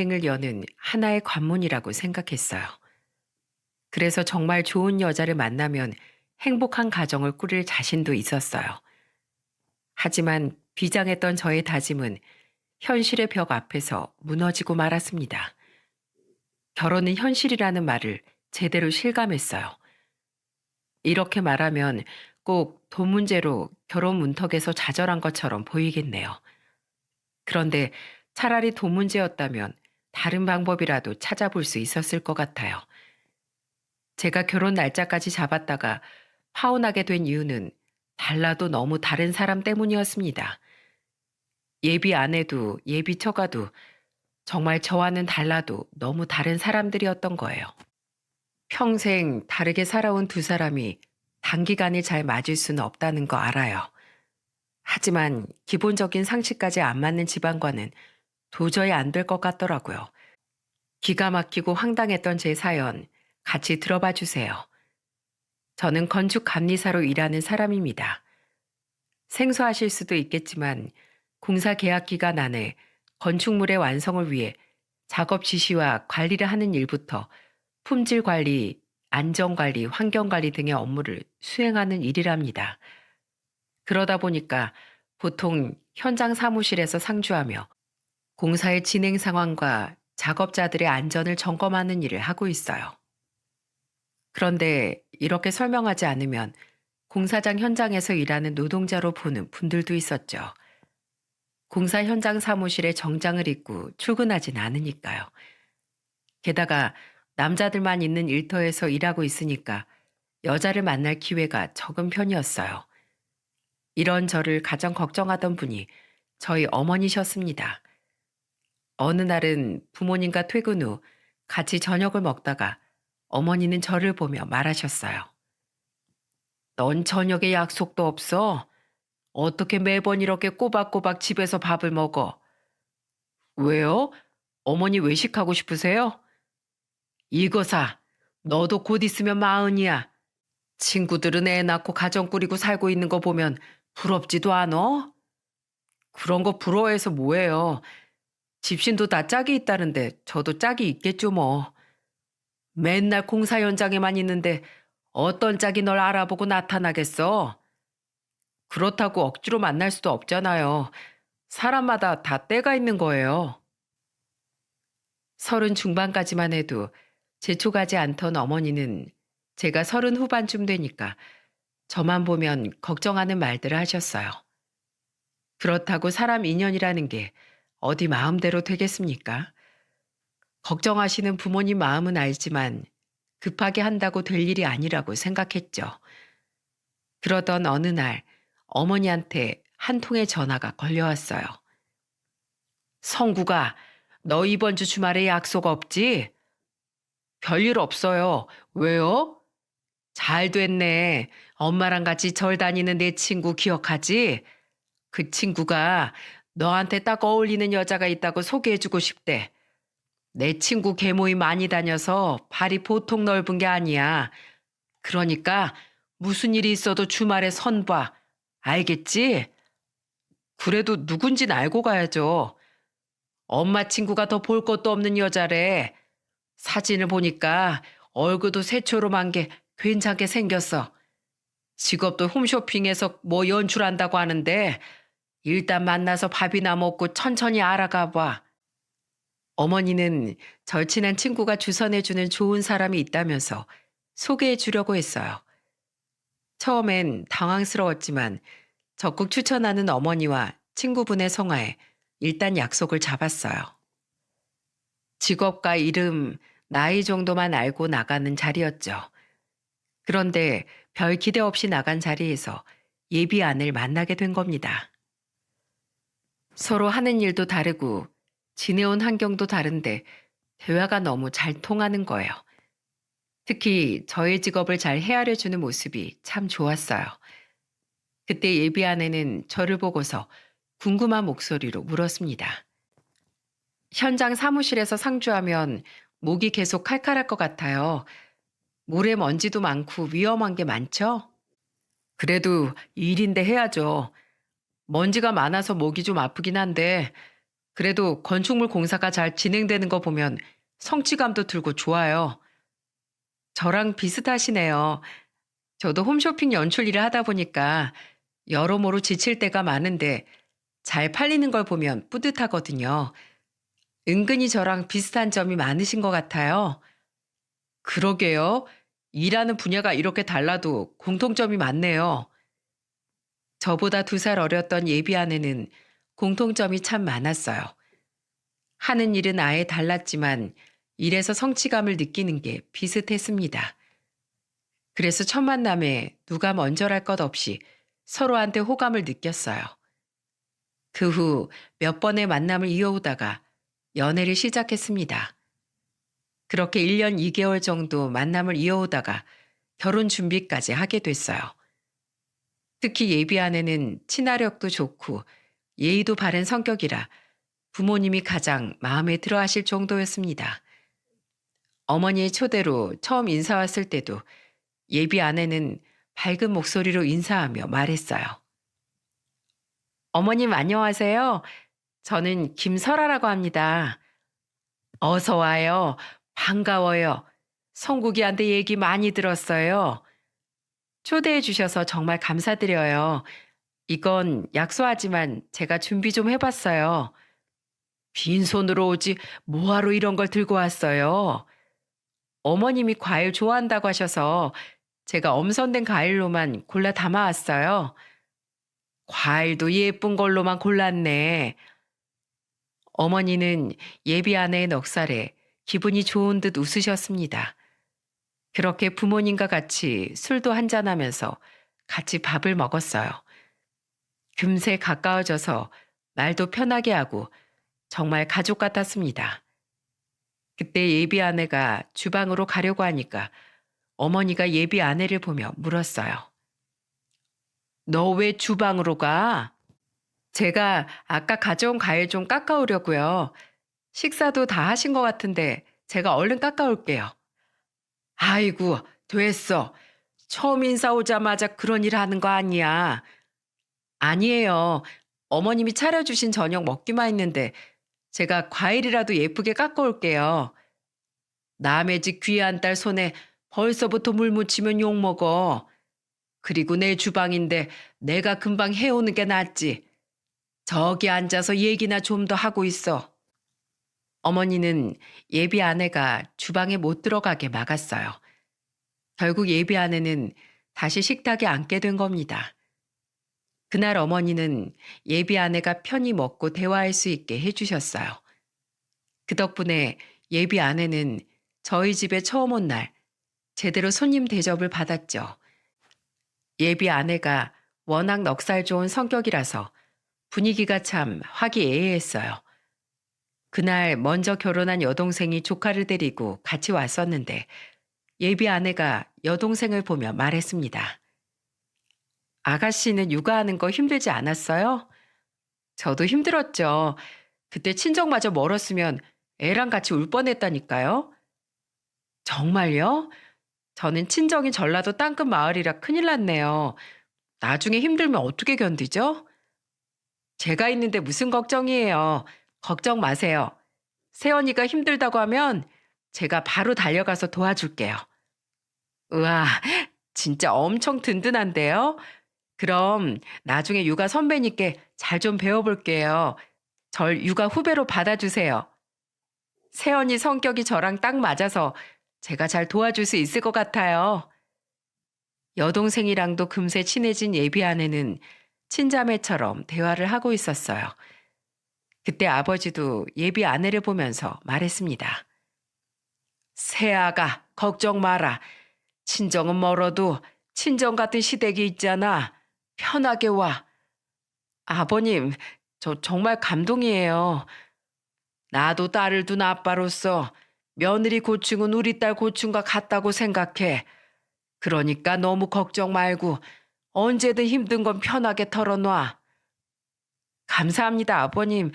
인생을 여는 하나의 관문이라고 생각했어요. 그래서 정말 좋은 여자를 만나면 행복한 가정을 꾸릴 자신도 있었어요. 하지만 비장했던 저의 다짐은 현실의 벽 앞에서 무너지고 말았습니다. 결혼은 현실이라는 말을 제대로 실감했어요. 이렇게 말하면 꼭 돈 문제로 결혼 문턱에서 좌절한 것처럼 보이겠네요. 그런데 차라리 돈 문제였다면 다른 방법이라도 찾아볼 수 있었을 것 같아요. 제가 결혼 날짜까지 잡았다가 파혼하게 된 이유는 달라도 너무 다른 사람 때문이었습니다. 예비 아내도 예비 처가도 정말 저와는 달라도 너무 다른 사람들이었던 거예요. 평생 다르게 살아온 두 사람이 단기간에 잘 맞을 수는 없다는 거 알아요. 하지만 기본적인 상식까지 안 맞는 집안과는 도저히 안 될 것 같더라고요. 기가 막히고 황당했던 제 사연 같이 들어봐 주세요. 저는 건축 감리사로 일하는 사람입니다. 생소하실 수도 있겠지만 공사 계약 기간 안에 건축물의 완성을 위해 작업 지시와 관리를 하는 일부터 품질 관리, 안전 관리, 환경 관리 등의 업무를 수행하는 일이랍니다. 그러다 보니까 보통 현장 사무실에서 상주하며 공사의 진행 상황과 작업자들의 안전을 점검하는 일을 하고 있어요. 그런데 이렇게 설명하지 않으면 공사장 현장에서 일하는 노동자로 보는 분들도 있었죠. 공사 현장 사무실에 정장을 입고 출근하진 않으니까요. 게다가 남자들만 있는 일터에서 일하고 있으니까 여자를 만날 기회가 적은 편이었어요. 이런 저를 가장 걱정하던 분이 저희 어머니셨습니다. 어느 날은 부모님과 퇴근 후 같이 저녁을 먹다가 어머니는 저를 보며 말하셨어요. 넌 저녁에 약속도 없어? 어떻게 매번 이렇게 꼬박꼬박 집에서 밥을 먹어? 왜요? 어머니 외식하고 싶으세요? 이거사, 너도 곧 있으면 마흔이야. 친구들은 애 낳고 가정 꾸리고 살고 있는 거 보면 부럽지도 않어? 그런 거 부러워해서 뭐해요. 집신도 다 짝이 있다는데 저도 짝이 있겠죠 뭐. 맨날 공사 현장에만 있는데 어떤 짝이 널 알아보고 나타나겠어? 그렇다고 억지로 만날 수도 없잖아요. 사람마다 다 때가 있는 거예요. 서른 중반까지만 해도 재촉하지 않던 어머니는 제가 서른 후반쯤 되니까 저만 보면 걱정하는 말들을 하셨어요. 그렇다고 사람 인연이라는 게 어디 마음대로 되겠습니까? 걱정하시는 부모님 마음은 알지만 급하게 한다고 될 일이 아니라고 생각했죠. 그러던 어느 날 어머니한테 한 통의 전화가 걸려왔어요. 성구가, 너 이번 주 주말에 약속 없지? 별일 없어요. 왜요? 잘 됐네. 엄마랑 같이 절 다니는 내 친구 기억하지? 그 친구가 너한테 딱 어울리는 여자가 있다고 소개해주고 싶대. 내 친구 계모임 많이 다녀서 발이 보통 넓은 게 아니야. 그러니까 무슨 일이 있어도 주말에 선 봐. 알겠지? 그래도 누군진 알고 가야죠. 엄마 친구가 더 볼 것도 없는 여자래. 사진을 보니까 얼굴도 새초롬한 게 괜찮게 생겼어. 직업도 홈쇼핑에서 뭐 연출한다고 하는데 일단 만나서 밥이나 먹고 천천히 알아가 봐. 어머니는 절친한 친구가 주선해주는 좋은 사람이 있다면서 소개해 주려고 했어요. 처음엔 당황스러웠지만 적극 추천하는 어머니와 친구분의 성화에 일단 약속을 잡았어요. 직업과 이름, 나이 정도만 알고 나가는 자리였죠. 그런데 별 기대 없이 나간 자리에서 예비 아내를 만나게 된 겁니다. 서로 하는 일도 다르고 지내온 환경도 다른데 대화가 너무 잘 통하는 거예요. 특히 저의 직업을 잘 헤아려주는 모습이 참 좋았어요. 그때 예비 아내는 저를 보고서 궁금한 목소리로 물었습니다. 현장 사무실에서 상주하면 목이 계속 칼칼할 것 같아요. 모래 먼지도 많고 위험한 게 많죠? 그래도 일인데 해야죠. 먼지가 많아서 목이 좀 아프긴 한데 그래도 건축물 공사가 잘 진행되는 거 보면 성취감도 들고 좋아요. 저랑 비슷하시네요. 저도 홈쇼핑 연출 일을 하다 보니까 여러모로 지칠 때가 많은데 잘 팔리는 걸 보면 뿌듯하거든요. 은근히 저랑 비슷한 점이 많으신 것 같아요. 그러게요. 일하는 분야가 이렇게 달라도 공통점이 많네요. 저보다 2살 어렸던 예비 아내는 공통점이 참 많았어요. 하는 일은 아예 달랐지만 일에서 성취감을 느끼는 게 비슷했습니다. 그래서 첫 만남에 누가 먼저랄 것 없이 서로한테 호감을 느꼈어요. 그 후 몇 번의 만남을 이어오다가 연애를 시작했습니다. 그렇게 1년 2개월 정도 만남을 이어오다가 결혼 준비까지 하게 됐어요. 특히 예비 아내는 친화력도 좋고 예의도 바른 성격이라 부모님이 가장 마음에 들어 하실 정도였습니다. 어머니의 초대로 처음 인사 왔을 때도 예비 아내는 밝은 목소리로 인사하며 말했어요. 어머님 안녕하세요. 저는 김설아라고 합니다. 어서 와요. 반가워요. 성국이한테 얘기 많이 들었어요. 초대해 주셔서 정말 감사드려요. 이건 약소하지만 제가 준비 좀 해봤어요. 빈손으로 오지 뭐하러 이런 걸 들고 왔어요. 어머님이 과일 좋아한다고 하셔서 제가 엄선된 과일로만 골라 담아왔어요. 과일도 예쁜 걸로만 골랐네. 어머니는 예비 아내의 넉살에 기분이 좋은 듯 웃으셨습니다. 그렇게 부모님과 같이 술도 한잔하면서 같이 밥을 먹었어요. 금세 가까워져서 말도 편하게 하고 정말 가족 같았습니다. 그때 예비 아내가 주방으로 가려고 하니까 어머니가 예비 아내를 보며 물었어요. 너 왜 주방으로 가? 제가 아까 가져온 과일 좀 깎아오려고요. 식사도 다 하신 것 같은데 제가 얼른 깎아올게요. 아이고, 됐어. 처음 인사 오자마자 그런 일 하는 거 아니야. 아니에요. 어머님이 차려주신 저녁 먹기만 했는데 제가 과일이라도 예쁘게 깎아올게요. 남의 집 귀한 딸 손에 벌써부터 물 묻히면 욕먹어. 그리고 내 주방인데 내가 금방 해오는 게 낫지. 저기 앉아서 얘기나 좀 더 하고 있어. 어머니는 예비 아내가 주방에 못 들어가게 막았어요. 결국 예비 아내는 다시 식탁에 앉게 된 겁니다. 그날 어머니는 예비 아내가 편히 먹고 대화할 수 있게 해주셨어요. 그 덕분에 예비 아내는 저희 집에 처음 온 날 제대로 손님 대접을 받았죠. 예비 아내가 워낙 넉살 좋은 성격이라서 분위기가 참 화기애애했어요. 그날 먼저 결혼한 여동생이 조카를 데리고 같이 왔었는데 예비 아내가 여동생을 보며 말했습니다. 아가씨는 육아하는 거 힘들지 않았어요? 저도 힘들었죠. 그때 친정마저 멀었으면 애랑 같이 울 뻔했다니까요. 정말요? 저는 친정이 전라도 땅끝 마을이라 큰일 났네요. 나중에 힘들면 어떻게 견디죠? 제가 있는데 무슨 걱정이에요. 걱정 마세요. 새언니가 힘들다고 하면 제가 바로 달려가서 도와줄게요. 우와, 진짜 엄청 든든한데요? 그럼 나중에 육아 선배님께 잘 좀 배워볼게요. 절 육아 후배로 받아주세요. 새언니 성격이 저랑 딱 맞아서 제가 잘 도와줄 수 있을 것 같아요. 여동생이랑도 금세 친해진 예비 아내는 친자매처럼 대화를 하고 있었어요. 그때 아버지도 예비 아내를 보면서 말했습니다. 새아가 걱정 마라. 친정은 멀어도 친정 같은 시댁이 있잖아. 편하게 와. 아버님, 저 정말 감동이에요. 나도 딸을 둔 아빠로서 며느리 고충은 우리 딸 고충과 같다고 생각해. 그러니까 너무 걱정 말고 언제든 힘든 건 편하게 털어놔. 감사합니다, 아버님.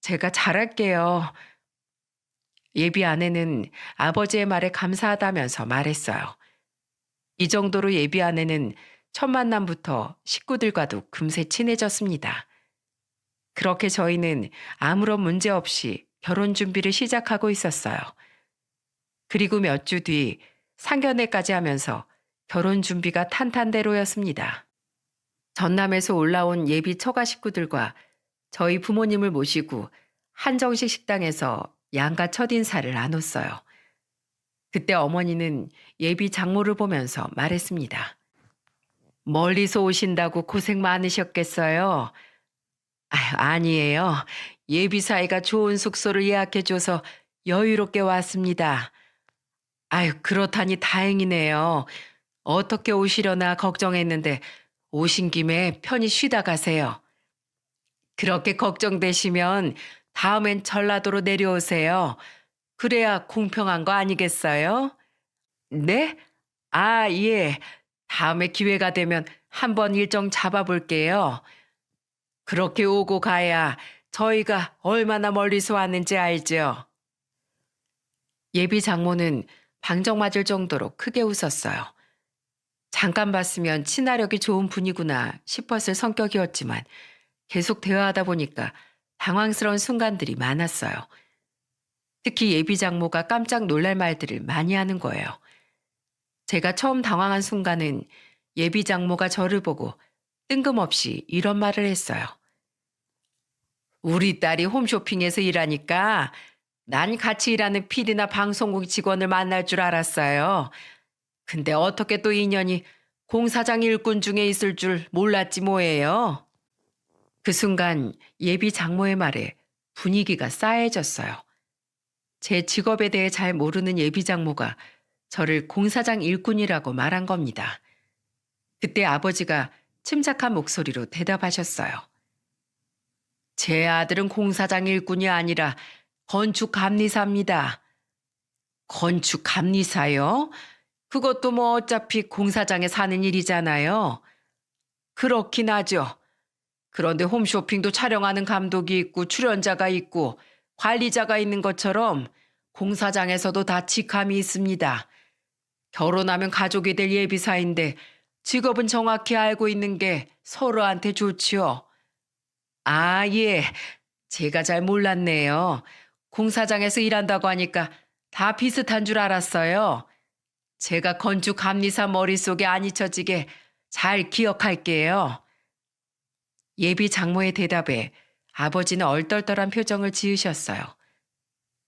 제가 잘할게요. 예비 아내는 아버지의 말에 감사하다면서 말했어요. 이 정도로 예비 아내는 첫 만남부터 식구들과도 금세 친해졌습니다. 그렇게 저희는 아무런 문제 없이 결혼 준비를 시작하고 있었어요. 그리고 몇 주 뒤 상견례까지 하면서 결혼 준비가 탄탄대로였습니다. 전남에서 올라온 예비 처가 식구들과 저희 부모님을 모시고 한정식 식당에서 양가 첫인사를 나눴어요. 그때 어머니는 예비 장모를 보면서 말했습니다. 멀리서 오신다고 고생 많으셨겠어요? 아니에요. 예비 사이가 좋은 숙소를 예약해줘서 여유롭게 왔습니다. 그렇다니 다행이네요. 어떻게 오시려나 걱정했는데 오신 김에 편히 쉬다 가세요. 그렇게 걱정되시면 다음엔 전라도로 내려오세요. 그래야 공평한 거 아니겠어요? 네? 예. 다음에 기회가 되면 한번 일정 잡아볼게요. 그렇게 오고 가야 저희가 얼마나 멀리서 왔는지 알죠? 예비 장모는 방정 맞을 정도로 크게 웃었어요. 잠깐 봤으면 친화력이 좋은 분이구나 싶었을 성격이었지만 계속 대화하다 보니까 당황스러운 순간들이 많았어요. 특히 예비 장모가 깜짝 놀랄 말들을 많이 하는 거예요. 제가 처음 당황한 순간은 예비 장모가 저를 보고 뜬금없이 이런 말을 했어요. 우리 딸이 홈쇼핑에서 일하니까 난 같이 일하는 PD나 방송국 직원을 만날 줄 알았어요. 근데 어떻게 또 인연이 공사장 일꾼 중에 있을 줄 몰랐지 뭐예요. 그 순간 예비 장모의 말에 분위기가 싸해졌어요. 제 직업에 대해 잘 모르는 예비 장모가 저를 공사장 일꾼이라고 말한 겁니다. 그때 아버지가 침착한 목소리로 대답하셨어요. 제 아들은 공사장 일꾼이 아니라 건축감리사입니다. 건축감리사요? 그것도 뭐 어차피 공사장에 사는 일이잖아요. 그렇긴 하죠. 그런데 홈쇼핑도 촬영하는 감독이 있고 출연자가 있고 관리자가 있는 것처럼 공사장에서도 다 직함이 있습니다. 결혼하면 가족이 될 예비사인데 직업은 정확히 알고 있는 게 서로한테 좋지요. 예. 제가 잘 몰랐네요. 공사장에서 일한다고 하니까 다 비슷한 줄 알았어요. 제가 건축감리사 머릿속에 안 잊혀지게 잘 기억할게요. 예비 장모의 대답에 아버지는 얼떨떨한 표정을 지으셨어요.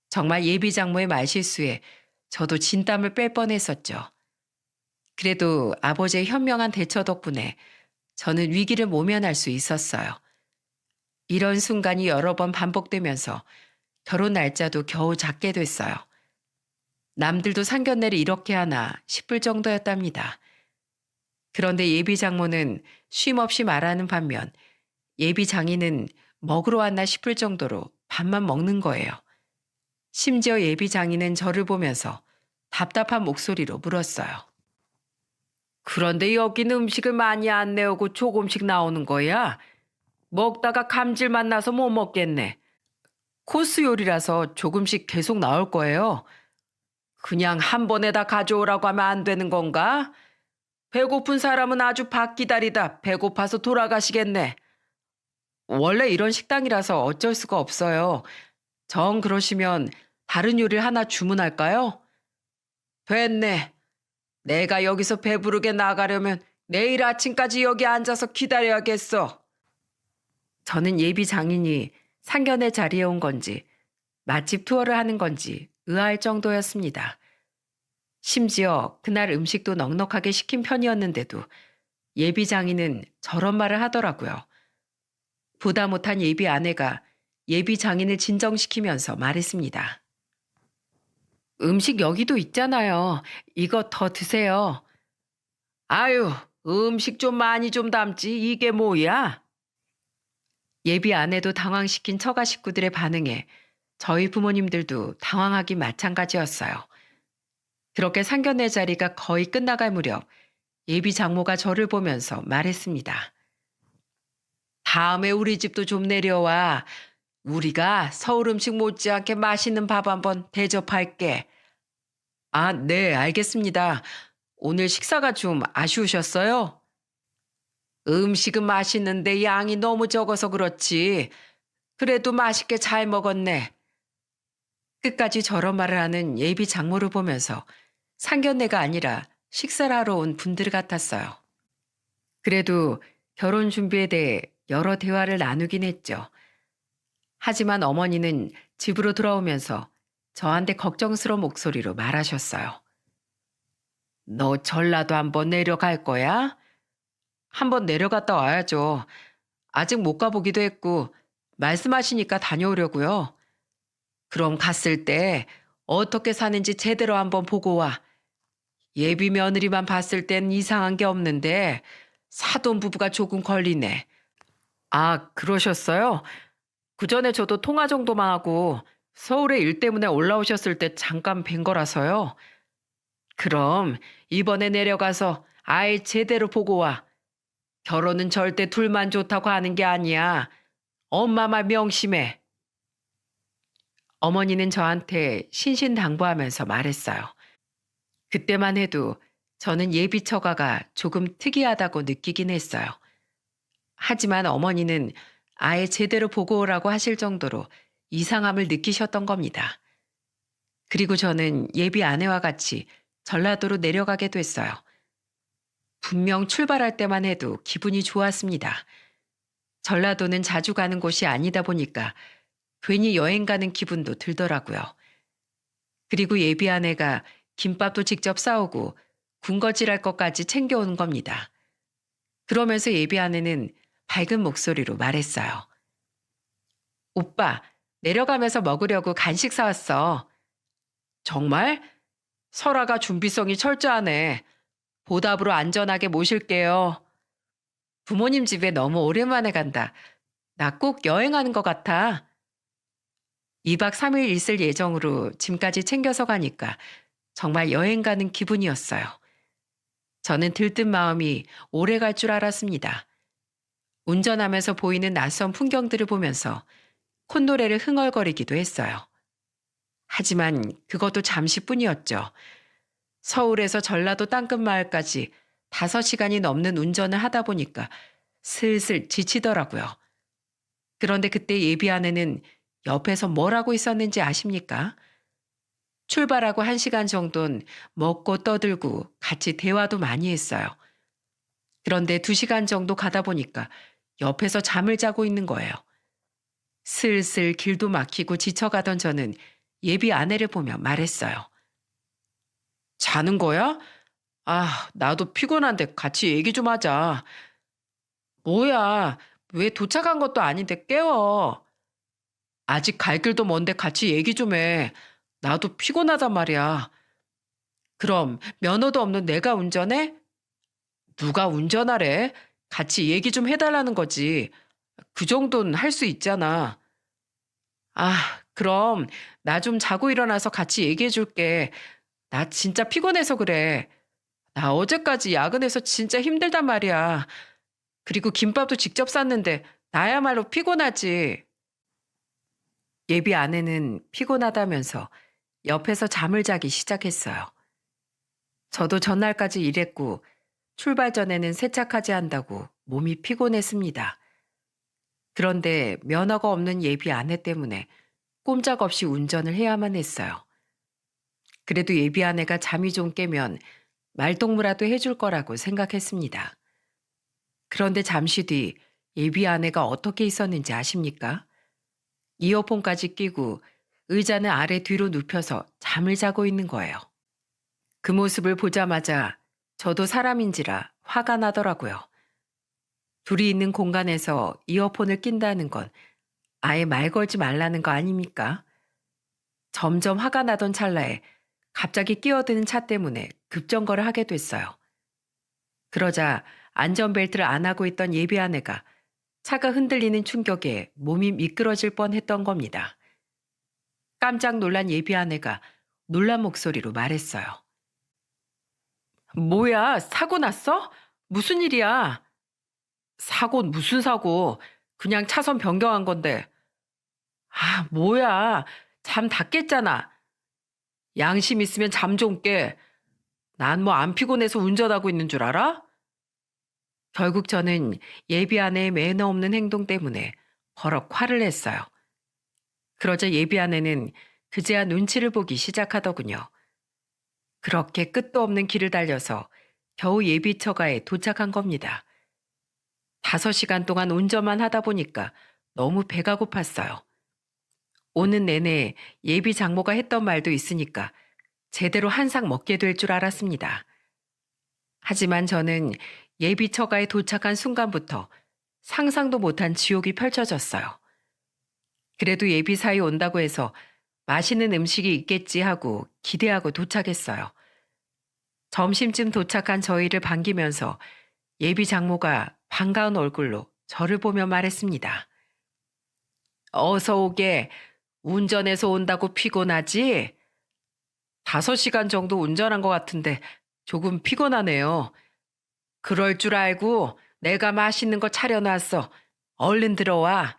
정말 예비 장모의 말실수에 저도 진땀을 뺄 뻔했었죠. 그래도 아버지의 현명한 대처 덕분에 저는 위기를 모면할 수 있었어요. 이런 순간이 여러 번 반복되면서 결혼 날짜도 겨우 잡게 됐어요. 남들도 상견례를 이렇게 하나 싶을 정도였답니다. 그런데 예비 장모는 쉼없이 말하는 반면 예비 장인은 먹으러 왔나 싶을 정도로 밥만 먹는 거예요. 심지어 예비 장인은 저를 보면서 답답한 목소리로 물었어요. 그런데 여기는 음식을 많이 안 내오고 조금씩 나오는 거야? 먹다가 감질만 나서 못 먹겠네. 코스 요리라서 조금씩 계속 나올 거예요. 그냥 한 번에 다 가져오라고 하면 안 되는 건가? 배고픈 사람은 아주 밥 기다리다 배고파서 돌아가시겠네. 원래 이런 식당이라서 어쩔 수가 없어요. 정 그러시면 다른 요리를 하나 주문할까요? 됐네. 내가 여기서 배부르게 나가려면 내일 아침까지 여기 앉아서 기다려야겠어. 저는 예비 장인이 상견례 자리에 온 건지 맛집 투어를 하는 건지 의아할 정도였습니다. 심지어 그날 음식도 넉넉하게 시킨 편이었는데도 예비 장인은 저런 말을 하더라고요. 보다 못한 예비 아내가 예비 장인을 진정시키면서 말했습니다. 음식 여기도 있잖아요. 이거 더 드세요. 아유, 음식 좀 많이 좀 담지. 이게 뭐야? 예비 아내도 당황시킨 처가 식구들의 반응에 저희 부모님들도 당황하기 마찬가지였어요. 그렇게 상견례 자리가 거의 끝나갈 무렵 예비 장모가 저를 보면서 말했습니다. 다음에 우리 집도 좀 내려와. 우리가 서울 음식 못지않게 맛있는 밥 한번 대접할게. 네, 알겠습니다. 오늘 식사가 좀 아쉬우셨어요? 음식은 맛있는데 양이 너무 적어서 그렇지. 그래도 맛있게 잘 먹었네. 끝까지 저런 말을 하는 예비 장모를 보면서 상견례가 아니라 식사를 하러 온 분들 같았어요. 그래도 결혼 준비에 대해 여러 대화를 나누긴 했죠. 하지만 어머니는 집으로 돌아오면서 저한테 걱정스러운 목소리로 말하셨어요. 너 전라도 한번 내려갈 거야? 한번 내려갔다 와야죠. 아직 못 가보기도 했고, 말씀하시니까 다녀오려고요. 그럼 갔을 때 어떻게 사는지 제대로 한번 보고 와. 예비 며느리만 봤을 땐 이상한 게 없는데, 사돈 부부가 조금 걸리네. 아, 그러셨어요? 그 전에 저도 통화 정도만 하고 서울에 일 때문에 올라오셨을 때 잠깐 뵌 거라서요. 그럼 이번에 내려가서 아예 제대로 보고 와. 결혼은 절대 둘만 좋다고 하는 게 아니야. 엄마 말 명심해. 어머니는 저한테 신신당부하면서 말했어요. 그때만 해도 저는 예비 처가가 조금 특이하다고 느끼긴 했어요. 하지만 어머니는 아예 제대로 보고 오라고 하실 정도로 이상함을 느끼셨던 겁니다. 그리고 저는 예비 아내와 같이 전라도로 내려가게 됐어요. 분명 출발할 때만 해도 기분이 좋았습니다. 전라도는 자주 가는 곳이 아니다 보니까 괜히 여행 가는 기분도 들더라고요. 그리고 예비 아내가 김밥도 직접 싸오고 군것질할 것까지 챙겨오는 겁니다. 그러면서 예비 아내는 밝은 목소리로 말했어요. 오빠, 내려가면서 먹으려고 간식 사왔어. 정말? 설아가 준비성이 철저하네. 보답으로 안전하게 모실게요. 부모님 집에 너무 오랜만에 간다. 나 꼭 여행하는 것 같아. 2박 3일 있을 예정으로 짐까지 챙겨서 가니까 정말 여행 가는 기분이었어요. 저는 들뜬 마음이 오래 갈 줄 알았습니다. 운전하면서 보이는 낯선 풍경들을 보면서 콧노래를 흥얼거리기도 했어요. 하지만 그것도 잠시뿐이었죠. 서울에서 전라도 땅끝마을까지 5시간이 넘는 운전을 하다 보니까 슬슬 지치더라고요. 그런데 그때 예비 아내는 옆에서 뭘 하고 있었는지 아십니까? 출발하고 1시간 정도는 먹고 떠들고 같이 대화도 많이 했어요. 그런데 2시간 정도 가다 보니까 옆에서 잠을 자고 있는 거예요. 슬슬 길도 막히고 지쳐가던 저는 예비 아내를 보며 말했어요. 자는 거야? 아, 나도 피곤한데 같이 얘기 좀 하자. 뭐야, 왜 도착한 것도 아닌데 깨워. 아직 갈 길도 먼데 같이 얘기 좀 해. 나도 피곤하단 말이야. 그럼 면허도 없는 내가 운전해? 누가 운전하래? 같이 얘기 좀 해달라는 거지. 그 정도는 할 수 있잖아. 아, 그럼 나 좀 자고 일어나서 같이 얘기해 줄게. 나 진짜 피곤해서 그래. 나 어제까지 야근해서 진짜 힘들단 말이야. 그리고 김밥도 직접 쌌는데 나야말로 피곤하지. 예비 아내는 피곤하다면서 옆에서 잠을 자기 시작했어요. 저도 전날까지 일했고 출발 전에는 세차까지 한다고 몸이 피곤했습니다. 그런데 면허가 없는 예비 아내 때문에 꼼짝없이 운전을 해야만 했어요. 그래도 예비 아내가 잠이 좀 깨면 말동무라도 해줄 거라고 생각했습니다. 그런데 잠시 뒤 예비 아내가 어떻게 있었는지 아십니까? 이어폰까지 끼고 의자는 아래 뒤로 눕혀서 잠을 자고 있는 거예요. 그 모습을 보자마자 저도 사람인지라 화가 나더라고요. 둘이 있는 공간에서 이어폰을 낀다는 건 아예 말 걸지 말라는 거 아닙니까? 점점 화가 나던 찰나에 갑자기 끼어드는 차 때문에 급정거를 하게 됐어요. 그러자 안전벨트를 안 하고 있던 예비 아내가 차가 흔들리는 충격에 몸이 미끄러질 뻔했던 겁니다. 깜짝 놀란 예비 아내가 놀란 목소리로 말했어요. 뭐야, 사고 났어? 무슨 일이야? 사고는 무슨 사고? 그냥 차선 변경한 건데. 아, 뭐야. 잠 다 깼잖아. 양심 있으면 잠 좀 깨. 난 뭐 안 피곤해서 운전하고 있는 줄 알아? 결국 저는 예비 아내의 매너 없는 행동 때문에 버럭 화를 냈어요. 그러자 예비 아내는 그제야 눈치를 보기 시작하더군요. 그렇게 끝도 없는 길을 달려서 겨우 예비 처가에 도착한 겁니다. 5시간 동안 운전만 하다 보니까 너무 배가 고팠어요. 오는 내내 예비 장모가 했던 말도 있으니까 제대로 한 상 먹게 될 줄 알았습니다. 하지만 저는 예비 처가에 도착한 순간부터 상상도 못한 지옥이 펼쳐졌어요. 그래도 예비 사위 온다고 해서 맛있는 음식이 있겠지 하고 기대하고 도착했어요. 점심쯤 도착한 저희를 반기면서 예비 장모가 반가운 얼굴로 저를 보며 말했습니다. 어서 오게. 운전해서 온다고 피곤하지? 5시간 정도 운전한 것 같은데 조금 피곤하네요. 그럴 줄 알고 내가 맛있는 거 차려놨어. 얼른 들어와.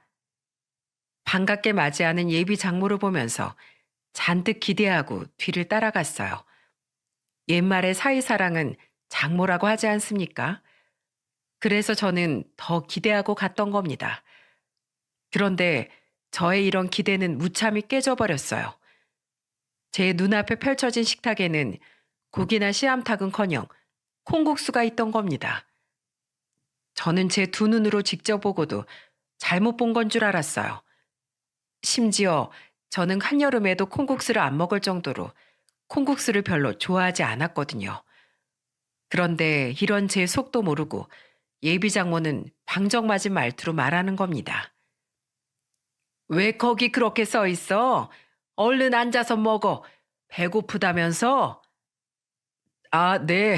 반갑게 맞이하는 예비 장모를 보면서 잔뜩 기대하고 뒤를 따라갔어요. 옛말에 사위사랑은 장모라고 하지 않습니까? 그래서 저는 더 기대하고 갔던 겁니다. 그런데 저의 이런 기대는 무참히 깨져버렸어요. 제 눈앞에 펼쳐진 식탁에는 고기나 씨암탉은커녕 콩국수가 있던 겁니다. 저는 제 두 눈으로 직접 보고도 잘못 본 건 줄 알았어요. 심지어 저는 한여름에도 콩국수를 안 먹을 정도로 콩국수를 별로 좋아하지 않았거든요. 그런데 이런 제 속도 모르고 예비 장모는 방정맞은 말투로 말하는 겁니다. 왜 거기 그렇게 써 있어? 얼른 앉아서 먹어. 배고프다면서? 아, 네.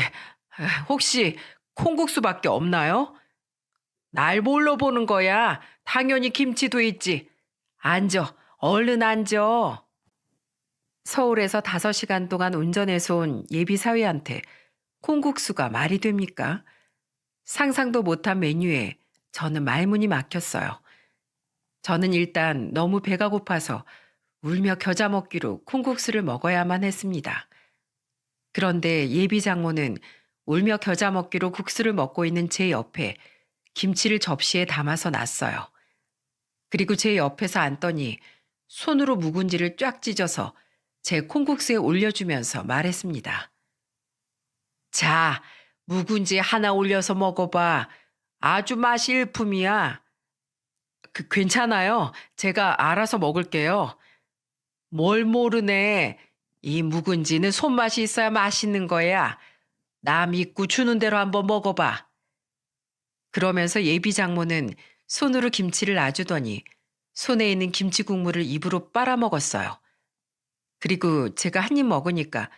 혹시 콩국수밖에 없나요? 날 뭘로 보는 거야? 당연히 김치도 있지. 앉아. 얼른 앉아. 서울에서 5시간 동안 운전해서 온 예비 사위한테 콩국수가 말이 됩니까? 상상도 못한 메뉴에 저는 말문이 막혔어요. 저는 일단 너무 배가 고파서 울며 겨자 먹기로 콩국수를 먹어야만 했습니다. 그런데 예비 장모는 울며 겨자 먹기로 국수를 먹고 있는 제 옆에 김치를 접시에 담아서 놨어요. 그리고 제 옆에서 앉더니 손으로 묵은지를 쫙 찢어서 제 콩국수에 올려주면서 말했습니다. 자, 묵은지 하나 올려서 먹어봐. 아주 맛이 일품이야. 괜찮아요. 제가 알아서 먹을게요. 뭘 모르네. 이 묵은지는 손맛이 있어야 맛있는 거야. 나 믿고 주는 대로 한번 먹어봐. 그러면서 예비 장모는 손으로 김치를 놔주더니 손에 있는 김치 국물을 입으로 빨아먹었어요. 그리고 제가 한 입 먹으니까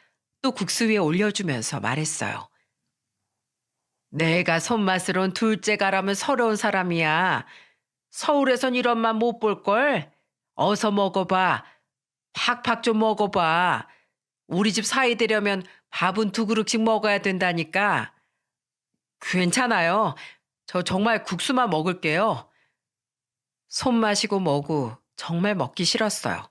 또 국수 위에 올려주면서 말했어요. 내가 손맛으론 둘째 가라면 서러운 사람이야. 서울에선 이런 맛 못 볼걸? 어서 먹어봐. 팍팍 좀 먹어봐. 우리 집 사이 되려면 밥은 2그릇씩 먹어야 된다니까. 괜찮아요. 저 정말 국수만 먹을게요. 손 마시고 뭐고 정말 먹기 싫었어요.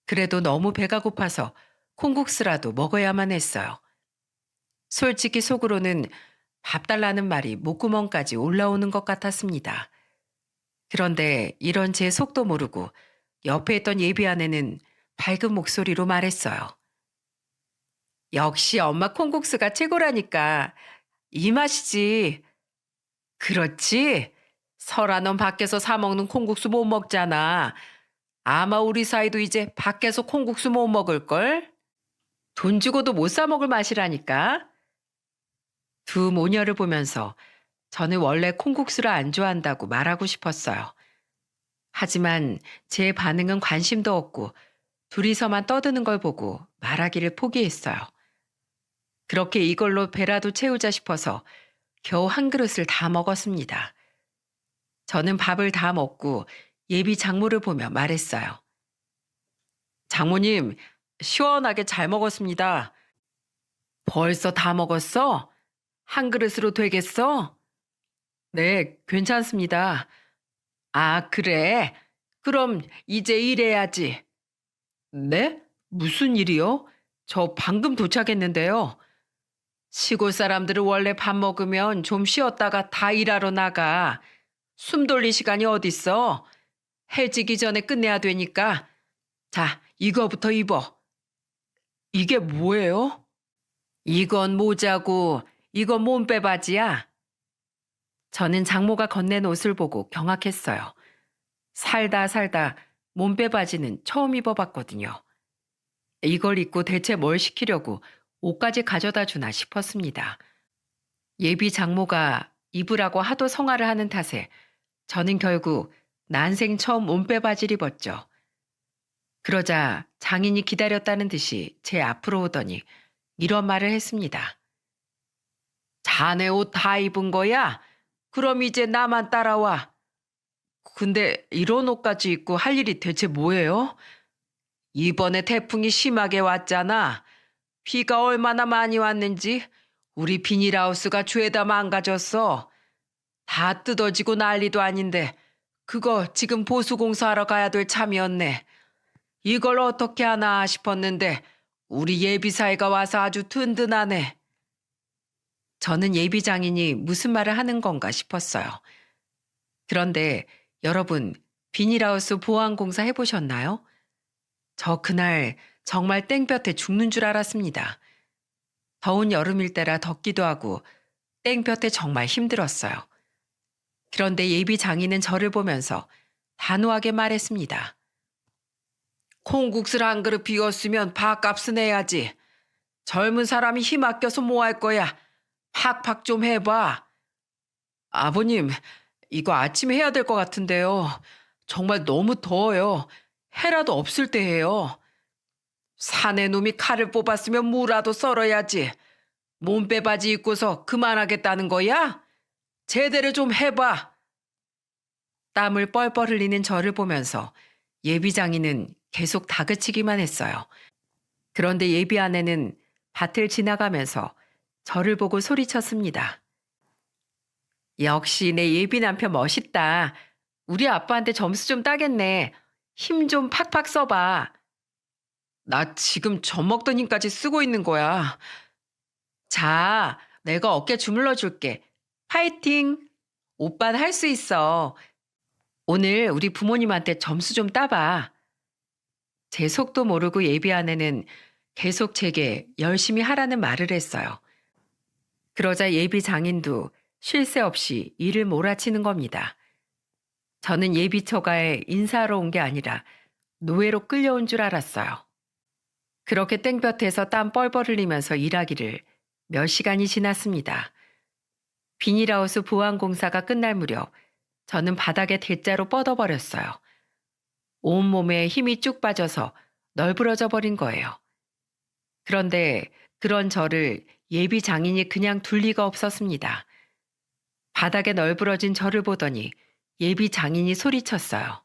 그래도 너무 배가 고파서 콩국수라도 먹어야만 했어요. 솔직히 속으로는 밥 달라는 말이 목구멍까지 올라오는 것 같았습니다. 그런데 이런 제 속도 모르고 옆에 있던 예비 아내는 밝은 목소리로 말했어요. 역시 엄마 콩국수가 최고라니까. 이 맛이지. 그렇지? 설아 넌 밖에서 사 먹는 콩국수 못 먹잖아. 아마 우리 사이도 이제 밖에서 콩국수 못 먹을걸? 돈 주고도 못 사 먹을 맛이라니까. 두 모녀를 보면서 저는 원래 콩국수를 안 좋아한다고 말하고 싶었어요. 하지만 제 반응은 관심도 없고 둘이서만 떠드는 걸 보고 말하기를 포기했어요. 그렇게 이걸로 배라도 채우자 싶어서 겨우 한 그릇을 다 먹었습니다. 저는 밥을 다 먹고 예비 장모를 보며 말했어요. 장모님, 시원하게 잘 먹었습니다. 벌써 다 먹었어? 한 그릇으로 되겠어? 네, 괜찮습니다. 아, 그래? 그럼 이제 일해야지. 네? 무슨 일이요? 저 방금 도착했는데요. 시골 사람들은 원래 밥 먹으면 좀 쉬었다가 다 일하러 나가. 숨 돌릴 시간이 어딨어? 해지기 전에 끝내야 되니까. 자, 이거부터 입어. 이게 뭐예요? 이건 모자고 이건 몸빼 바지야. 저는 장모가 건넨 옷을 보고 경악했어요. 살다 살다 몸빼 바지는 처음 입어봤거든요. 이걸 입고 대체 뭘 시키려고 옷까지 가져다 주나 싶었습니다. 예비 장모가 입으라고 하도 성화를 하는 탓에 저는 결국 난생 처음 몸빼 바지를 입었죠. 그러자 장인이 기다렸다는 듯이 제 앞으로 오더니 이런 말을 했습니다. 자네 옷 다 입은 거야? 그럼 이제 나만 따라와. 근데 이런 옷까지 입고 할 일이 대체 뭐예요? 이번에 태풍이 심하게 왔잖아. 비가 얼마나 많이 왔는지 우리 비닐하우스가 죄다 망가졌어. 다 뜯어지고 난리도 아닌데 그거 지금 보수공사하러 가야 될 참이었네. 이걸 어떻게 하나 싶었는데 우리 예비사회가 와서 아주 든든하네. 저는 예비장인이 무슨 말을 하는 건가 싶었어요. 그런데 여러분, 비닐하우스 보안공사 해보셨나요? 저 그날 정말 땡볕에 죽는 줄 알았습니다. 더운 여름일 때라 덥기도 하고 땡볕에 정말 힘들었어요. 그런데 예비 장인은 저를 보면서 단호하게 말했습니다. 콩국수를 한 그릇 비웠으면 밥값은 해야지. 젊은 사람이 힘 아껴서 뭐 할 거야. 팍팍 좀 해봐. 아버님, 이거 아침에 해야 될 것 같은데요. 정말 너무 더워요. 해라도 없을 때 해요. 사내 놈이 칼을 뽑았으면 무라도 썰어야지. 몸빼 바지 입고서 그만하겠다는 거야? 제대로 좀 해봐. 땀을 뻘뻘 흘리는 저를 보면서 예비 장인은 계속 다그치기만 했어요. 그런데 예비 아내는 밭을 지나가면서 저를 보고 소리쳤습니다. 역시 내 예비 남편 멋있다. 우리 아빠한테 점수 좀 따겠네. 힘 좀 팍팍 써봐. 나 지금 젖먹던 힘까지 쓰고 있는 거야. 자, 내가 어깨 주물러 줄게. 파이팅! 오빠는 할 수 있어. 오늘 우리 부모님한테 점수 좀 따봐. 제 속도 모르고 예비 아내는 계속 제게 열심히 하라는 말을 했어요. 그러자 예비 장인도 쉴 새 없이 일을 몰아치는 겁니다. 저는 예비 처가에 인사하러 온 게 아니라 노예로 끌려온 줄 알았어요. 그렇게 땡볕에서 땀 뻘뻘 흘리면서 일하기를 몇 시간이 지났습니다. 비닐하우스 보안공사가 끝날 무렵 저는 바닥에 대자로 뻗어버렸어요. 온몸에 힘이 쭉 빠져서 널브러져 버린 거예요. 그런데 그런 저를 예비 장인이 그냥 둘 리가 없었습니다. 바닥에 널브러진 저를 보더니 예비 장인이 소리쳤어요.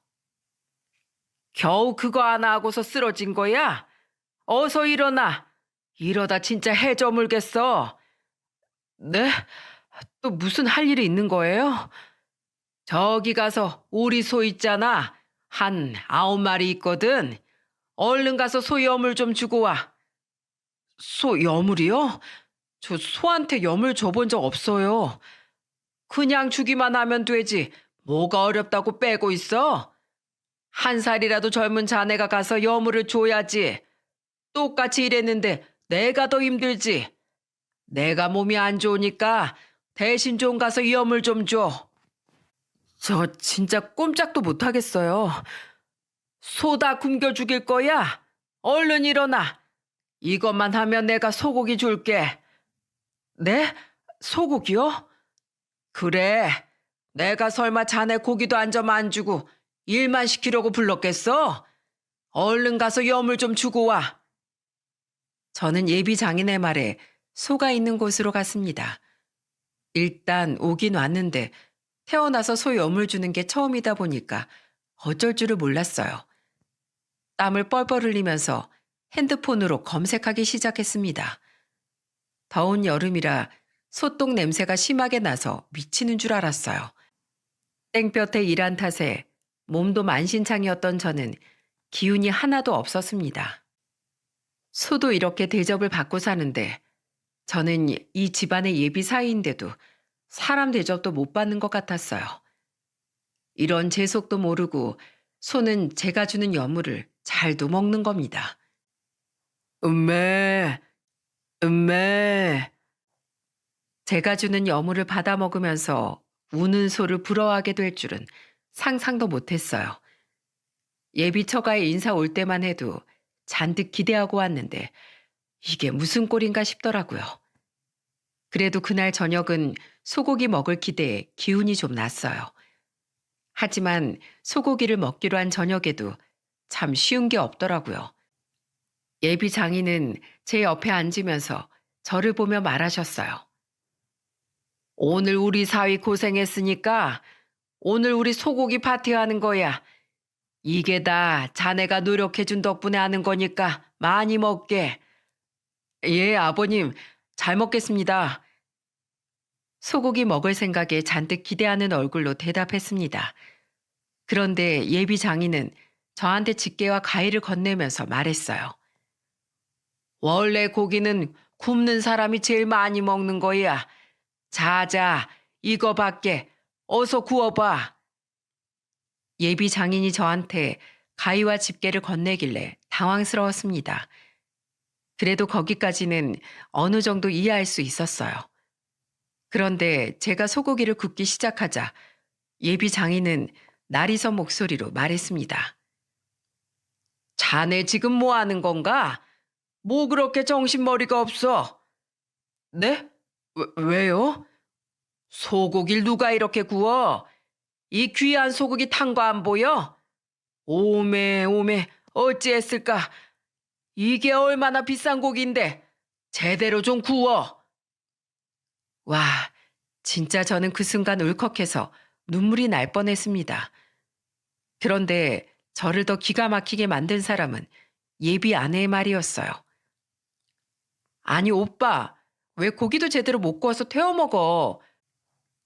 겨우 그거 하나 하고서 쓰러진 거야? 어서 일어나. 이러다 진짜 해 저물겠어. 네? 또 무슨 할 일이 있는 거예요? 저기 가서 오리 소 있잖아. 한 9마리 있거든. 얼른 가서 소 여물 좀 주고 와. 소 여물이요? 저 소한테 여물 줘본 적 없어요. 그냥 주기만 하면 되지. 뭐가 어렵다고 빼고 있어? 1살이라도 젊은 자네가 가서 여물을 줘야지. 똑같이 일했는데 내가 더 힘들지. 내가 몸이 안 좋으니까 대신 좀 가서 여물 좀 줘. 저 진짜 꼼짝도 못 하겠어요. 소 다 굶겨 죽일 거야. 얼른 일어나. 이것만 하면 내가 소고기 줄게. 네? 소고기요? 그래. 내가 설마 자네 고기도 한 점 안 주고 일만 시키려고 불렀겠어? 얼른 가서 여물 좀 주고 와. 저는 예비 장인의 말에 소가 있는 곳으로 갔습니다. 일단 오긴 왔는데 태어나서 소 여물 주는 게 처음이다 보니까 어쩔 줄을 몰랐어요. 땀을 뻘뻘 흘리면서 핸드폰으로 검색하기 시작했습니다. 더운 여름이라 소똥 냄새가 심하게 나서 미치는 줄 알았어요. 땡볕에 일한 탓에 몸도 만신창이었던 저는 기운이 하나도 없었습니다. 소도 이렇게 대접을 받고 사는데 저는 이 집안의 예비 사위인데도 사람 대접도 못 받는 것 같았어요. 이런 제 속도 모르고 소는 제가 주는 여물을 잘도 먹는 겁니다. 음매, 음매. 제가 주는 여물을 받아 먹으면서 우는 소를 부러워하게 될 줄은 상상도 못했어요. 예비 처가에 인사 올 때만 해도 잔뜩 기대하고 왔는데 이게 무슨 꼴인가 싶더라고요. 그래도 그날 저녁은 소고기 먹을 기대에 기운이 좀 났어요. 하지만 소고기를 먹기로 한 저녁에도 참 쉬운 게 없더라고요. 예비 장인은 제 옆에 앉으면서 저를 보며 말하셨어요. 오늘 우리 사위 고생했으니까 오늘 우리 소고기 파티하는 거야. 이게 다 자네가 노력해준 덕분에 하는 거니까 많이 먹게. 예, 아버님, 잘 먹겠습니다. 소고기 먹을 생각에 잔뜩 기대하는 얼굴로 대답했습니다. 그런데 예비 장인은 저한테 집게와 가위를 건네면서 말했어요. 원래 고기는 굽는 사람이 제일 많이 먹는 거야. 자자, 이거밖에 어서 구워봐. 예비 장인이 저한테 가위와 집게를 건네길래 당황스러웠습니다. 그래도 거기까지는 어느 정도 이해할 수 있었어요. 그런데 제가 소고기를 굽기 시작하자 예비 장인은 나리선 목소리로 말했습니다. 자네 지금 뭐 하는 건가? 뭐 그렇게 정신머리가 없어? 네? 왜요? 소고기를 누가 이렇게 구워? 이 귀한 소고기 탄 거 안 보여? 오메 오메 어찌했을까? 이게 얼마나 비싼 고기인데 제대로 좀 구워. 와, 진짜 저는 그 순간 울컥해서 눈물이 날 뻔했습니다. 그런데 저를 더 기가 막히게 만든 사람은 예비 아내의 말이었어요. 아니 오빠, 왜 고기도 제대로 못 구워서 태워 먹어?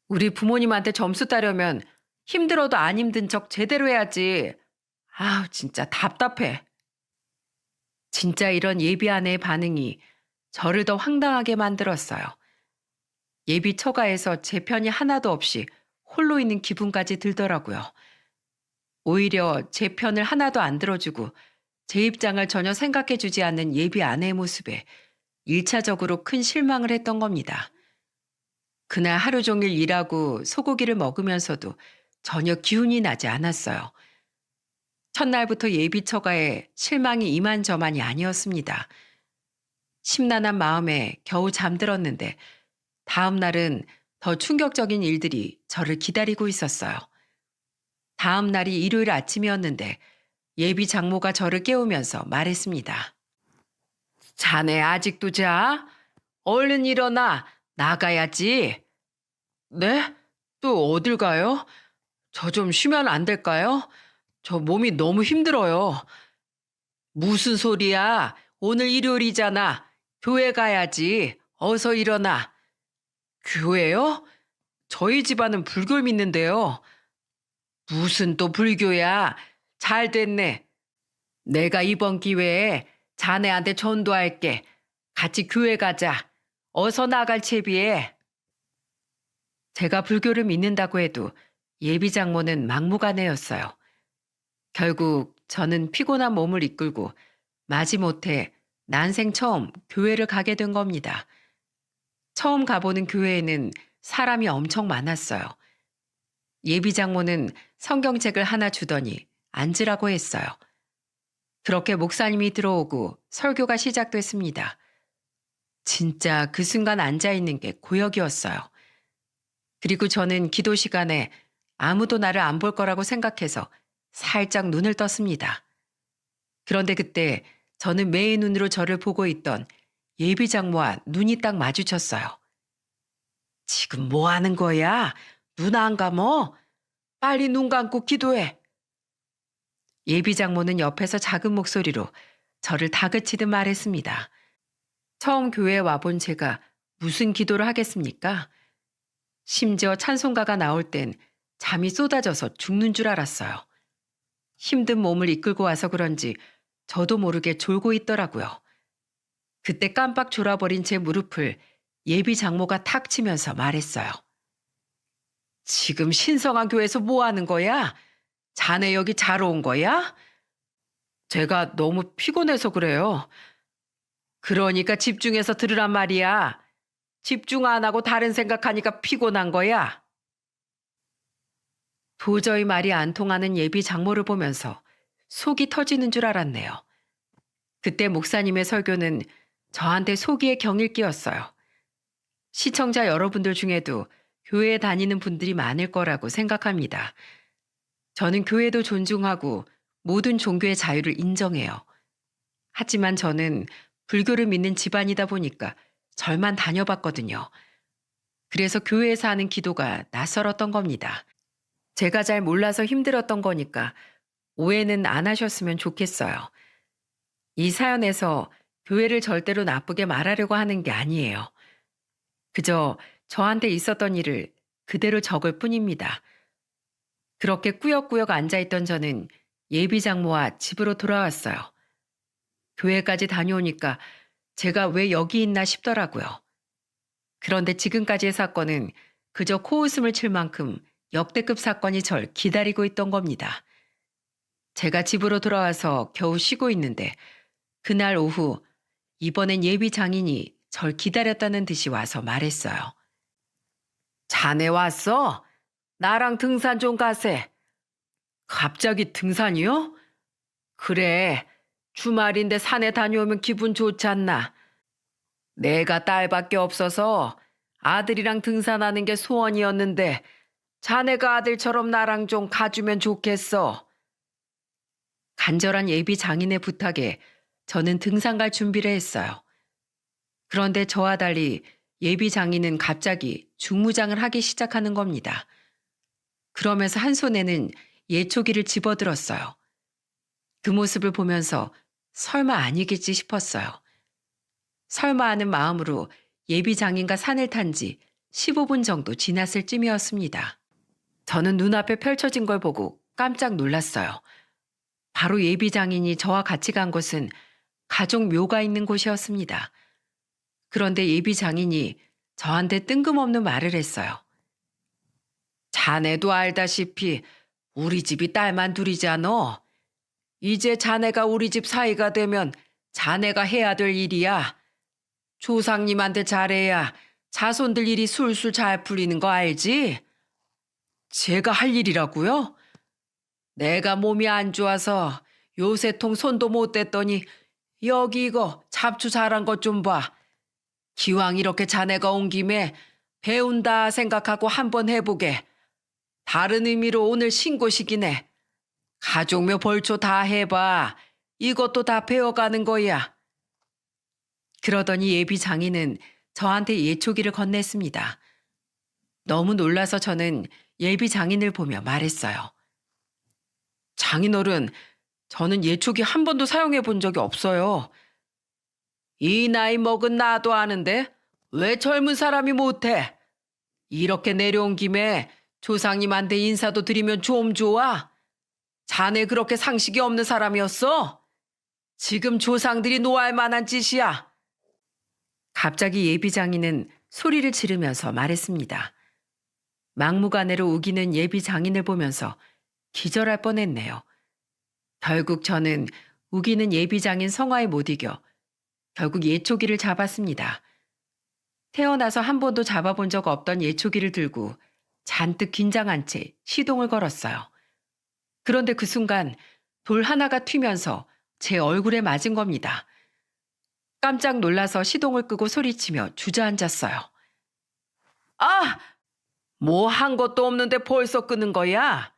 우리 부모님한테 점수 따려면 힘들어도 안 힘든 척 제대로 해야지. 아우 진짜 답답해. 진짜 이런 예비 아내의 반응이 저를 더 황당하게 만들었어요. 예비 처가에서 제 편이 하나도 없이 홀로 있는 기분까지 들더라고요. 오히려 제 편을 하나도 안 들어주고 제 입장을 전혀 생각해주지 않는 예비 아내의 모습에 1차적으로 큰 실망을 했던 겁니다. 그날 하루 종일 일하고 소고기를 먹으면서도 전혀 기운이 나지 않았어요. 첫날부터 예비 처가에 실망이 이만저만이 아니었습니다. 심란한 마음에 겨우 잠들었는데 다음 날은 더 충격적인 일들이 저를 기다리고 있었어요. 다음 날이 일요일 아침이었는데 예비 장모가 저를 깨우면서 말했습니다. 자네 아직도 자? 얼른 일어나. 나가야지. 네? 또 어딜 가요? 저 좀 쉬면 안 될까요? 저 몸이 너무 힘들어요. 무슨 소리야? 오늘 일요일이잖아. 교회 가야지. 어서 일어나. 교회요? 저희 집안은 불교 믿는데요. 무슨 또 불교야? 잘 됐네. 내가 이번 기회에 자네한테 전도할게. 같이 교회 가자. 어서 나갈 채비해. 제가 불교를 믿는다고 해도 예비 장모는 막무가내였어요. 결국 저는 피곤한 몸을 이끌고 마지못해 난생 처음 교회를 가게 된 겁니다. 처음 가보는 교회에는 사람이 엄청 많았어요. 예비 장모는 성경책을 하나 주더니 앉으라고 했어요. 그렇게 목사님이 들어오고 설교가 시작됐습니다. 진짜 그 순간 앉아있는 게 고역이었어요. 그리고 저는 기도 시간에 아무도 나를 안 볼 거라고 생각해서 살짝 눈을 떴습니다. 그런데 그때 저는 매의 눈으로 저를 보고 있던 예비 장모와 눈이 딱 마주쳤어요. 지금 뭐 하는 거야? 눈 안 감어? 빨리 눈 감고 기도해. 예비 장모는 옆에서 작은 목소리로 저를 다그치듯 말했습니다. 처음 교회에 와본 제가 무슨 기도를 하겠습니까? 심지어 찬송가가 나올 땐 잠이 쏟아져서 죽는 줄 알았어요. 힘든 몸을 이끌고 와서 그런지 저도 모르게 졸고 있더라고요. 그때 깜빡 졸아버린 제 무릎을 예비 장모가 탁 치면서 말했어요. 지금 신성한 교회에서 뭐 하는 거야? 자네 여기 자러 온 거야? 제가 너무 피곤해서 그래요. 그러니까 집중해서 들으란 말이야. 집중 안 하고 다른 생각하니까 피곤한 거야. 도저히 말이 안 통하는 예비 장모를 보면서 속이 터지는 줄 알았네요. 그때 목사님의 설교는 저한테 속이의 경일기였어요. 시청자 여러분들 중에도 교회에 다니는 분들이 많을 거라고 생각합니다. 저는 교회도 존중하고 모든 종교의 자유를 인정해요. 하지만 저는 불교를 믿는 집안이다 보니까 절만 다녀봤거든요. 그래서 교회에서 하는 기도가 낯설었던 겁니다. 제가 잘 몰라서 힘들었던 거니까 오해는 안 하셨으면 좋겠어요. 이 사연에서 교회를 절대로 나쁘게 말하려고 하는 게 아니에요. 그저 저한테 있었던 일을 그대로 적을 뿐입니다. 그렇게 꾸역꾸역 앉아있던 저는 예비 장모와 집으로 돌아왔어요. 교회까지 다녀오니까 제가 왜 여기 있나 싶더라고요. 그런데 지금까지의 사건은 그저 코웃음을 칠 만큼 역대급 사건이 절 기다리고 있던 겁니다. 제가 집으로 돌아와서 겨우 쉬고 있는데 그날 오후 이번엔 예비 장인이 절 기다렸다는 듯이 와서 말했어요. 자네 왔어? 나랑 등산 좀 가세. 갑자기 등산이요? 그래, 주말인데 산에 다녀오면 기분 좋지 않나? 내가 딸밖에 없어서 아들이랑 등산하는 게 소원이었는데 자네가 아들처럼 나랑 좀 가주면 좋겠어. 간절한 예비 장인의 부탁에 저는 등산 갈 준비를 했어요. 그런데 저와 달리 예비 장인은 갑자기 중무장을 하기 시작하는 겁니다. 그러면서 한 손에는 예초기를 집어들었어요. 그 모습을 보면서 설마 아니겠지 싶었어요. 설마 하는 마음으로 예비 장인과 산을 탄 지 15분 정도 지났을 쯤이었습니다. 저는 눈앞에 펼쳐진 걸 보고 깜짝 놀랐어요. 바로 예비 장인이 저와 같이 간 곳은 가족 묘가 있는 곳이었습니다. 그런데 예비 장인이 저한테 뜬금없는 말을 했어요. 자네도 알다시피 우리 집이 딸만 둘이잖아. 이제 자네가 우리 집 사이가 되면 자네가 해야 될 일이야. 조상님한테 잘해야 자손들 일이 술술 잘 풀리는 거 알지? 제가 할 일이라고요? 내가 몸이 안 좋아서 요새통 손도 못 댔더니 여기 이거 잡초 자란 것 좀 봐. 기왕 이렇게 자네가 온 김에 배운다 생각하고 한번 해보게. 다른 의미로 오늘 신고식이네. 가족묘 벌초 다 해봐. 이것도 다 배워가는 거야. 그러더니 예비 장인은 저한테 예초기를 건넸습니다. 너무 놀라서 저는 예비 장인을 보며 말했어요. 장인어른, 저는 예초기 한 번도 사용해 본 적이 없어요. 이 나이 먹은 나도 아는데 왜 젊은 사람이 못해? 이렇게 내려온 김에 조상님한테 인사도 드리면 좀 좋아? 자네 그렇게 상식이 없는 사람이었어? 지금 조상들이 노할 만한 짓이야. 갑자기 예비 장인은 소리를 지르면서 말했습니다. 막무가내로 우기는 예비 장인을 보면서 기절할 뻔했네요. 결국 저는 우기는 예비 장인 성화에 못 이겨 결국 예초기를 잡았습니다. 태어나서 한 번도 잡아본 적 없던 예초기를 들고 잔뜩 긴장한 채 시동을 걸었어요. 그런데 그 순간 돌 하나가 튀면서 제 얼굴에 맞은 겁니다. 깜짝 놀라서 시동을 끄고 소리치며 주저앉았어요. 아! 뭐 한 것도 없는데 벌써 끄는 거야?